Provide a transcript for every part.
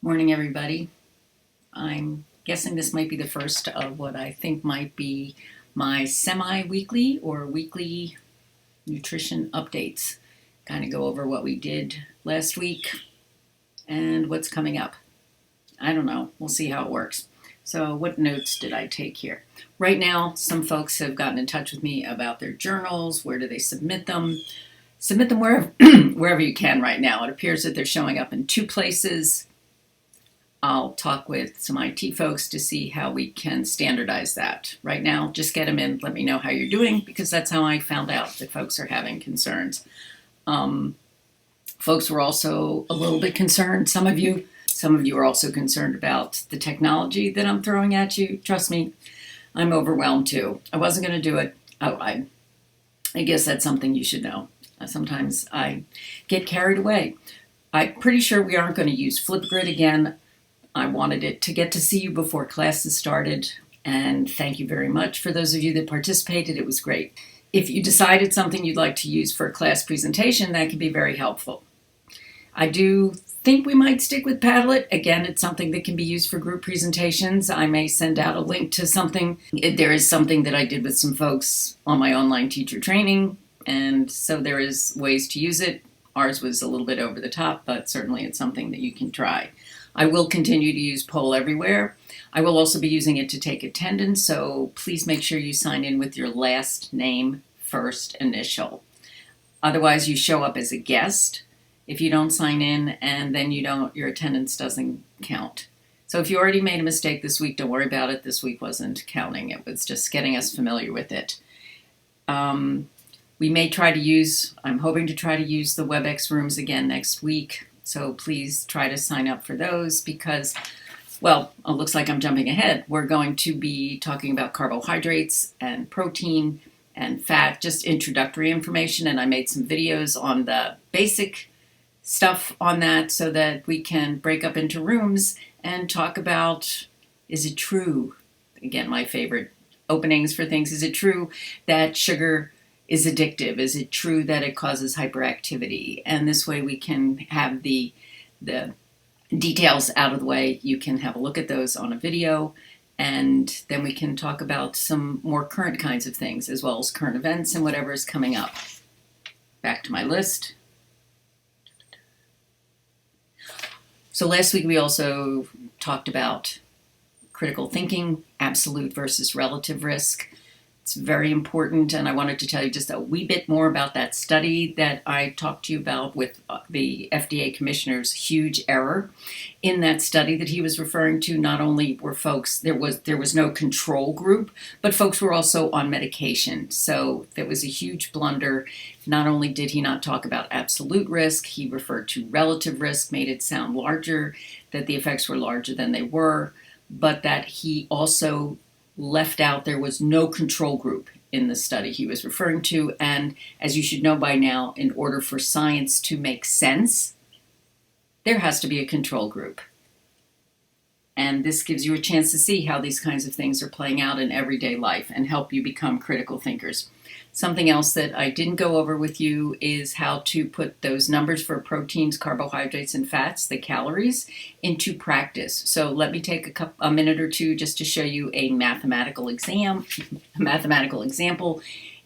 Morning, everybody. I'm guessing this might be the first of what I think might be my semi-weekly or weekly nutrition updates. Kind of go over what we did last week and what's coming up. I don't know. We'll see how it works. So what notes did I take here? Right now, some folks have gotten in touch with me about their journals. Where do they submit them? Submit them wherever, wherever you can right now. It appears that they're showing up in two places. I'll talk with some IT folks to see how we can standardize that. Right now, just get them in, let me know how you're doing, because that's how I found out that folks are having concerns. Folks were also a little bit concerned, some of you are also concerned about the technology that I'm throwing at you. Trust me, I'm overwhelmed too. I wasn't going to do it. I guess that's something you should know. Sometimes I get carried away. I'm pretty sure we aren't going to use Flipgrid again. I wanted it to get to see you before classes started, and thank you very much for those of you that participated. It was great. If you decided something you'd like to use for a class presentation, that can be very helpful. I do think we might stick with Padlet. Again, it's something that can be used for group presentations. I may send out a link to something. There is something that I did with some folks on my online teacher training, and so there is ways to use it. Ours was a little bit over the top, but certainly it's something that you can try. I will continue to use Poll Everywhere. I will also be using it to take attendance, so please make sure you sign in with your last name, first initial. Otherwise, you show up as a guest if you don't sign in, and then your attendance doesn't count. So if you already made a mistake this week, don't worry about it. This week wasn't counting. It was just getting us familiar with it. We may try to use, I'm hoping to try to use the WebEx rooms again next week. So please try to sign up for those because, well, it looks like I'm jumping ahead. We're going to be talking about carbohydrates and protein and fat, just introductory information. And I made some videos on the basic stuff on that so that we can break up into rooms and talk about, is it true? Again, my favorite openings for things. Is it true that sugar is addictive? Is it true that it causes hyperactivity? And this way we can have the details out of the way. You can have a look at those on a video, and then we can talk about some more current kinds of things as well as current events and whatever is coming up. Back to my list. So last week we also talked about critical thinking, absolute versus relative risk. It's very important, and I wanted to tell you just a wee bit more about that study that I talked to you about with the FDA commissioner's huge error. In that study that he was referring to, not only were folks, there was no control group, but folks were also on medication. So there was a huge blunder. Not only did he not talk about absolute risk, he referred to relative risk, made it sound larger, that the effects were larger than they were, but that he also left out there was no control group in the study he was referring to. And as you should know by now, in order for science to make sense, there has to be a control group. And this gives you a chance to see how these kinds of things are playing out in everyday life and help you become critical thinkers. Something else that I didn't go over with you is how to put those numbers for proteins, carbohydrates, and fats, the calories, into practice. So let me take a minute or two just to show you a mathematical example.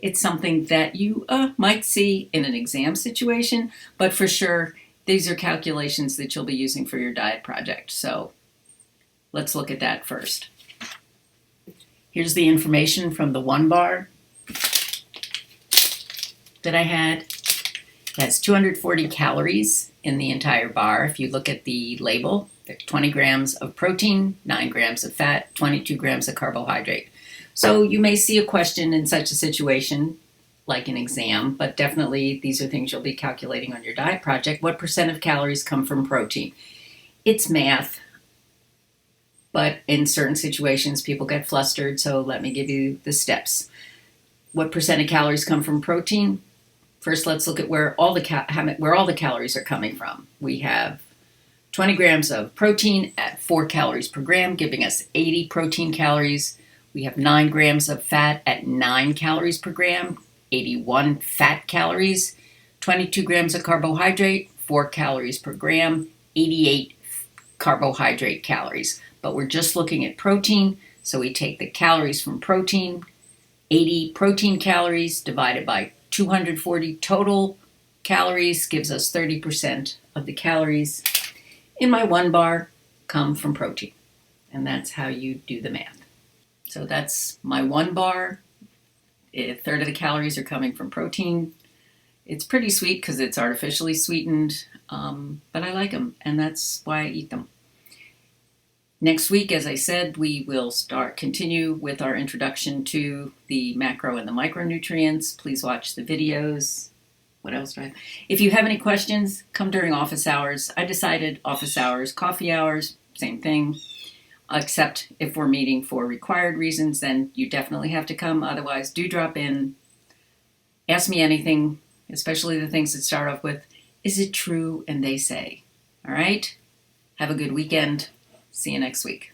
It's something that you might see in an exam situation, but for sure, these are calculations that you'll be using for your diet project. So let's look at that first. Here's the information from the one bar that I had. It has 240 calories in the entire bar. If you look at the label, there's 20 grams of protein, 9 grams of fat, 22 grams of carbohydrate. So you may see a question in such a situation, like an exam, but definitely these are things you'll be calculating on your diet project. What percent of calories come from protein? It's math, but in certain situations people get flustered, so let me give you the steps. What percent of calories come from protein? First, let's look at where all the calories are coming from. We have 20 grams of protein at 4 calories per gram, giving us 80 protein calories. We have 9 grams of fat at 9 calories per gram, 81 fat calories. 22 grams of carbohydrate, 4 calories per gram, 88 carbohydrate calories. But we're just looking at protein, so we take the calories from protein, 80 protein calories divided by 240 total calories gives us 30% of the calories in my 1 bar come from protein. And that's how you do the math. So that's my 1 bar. A third of the calories are coming from protein. It's pretty sweet because it's artificially sweetened, but I like them, and that's why I eat them. Next week, as I said, we will continue with our introduction to the macro and the micronutrients. Please watch the videos. What else do I have? If you have any questions, come during office hours. I decided office hours, coffee hours, same thing. Except if we're meeting for required reasons, then you definitely have to come. Otherwise, do drop in. Ask me anything, especially the things that start off with, is it true? And they say. All right? Have a good weekend. See you next week.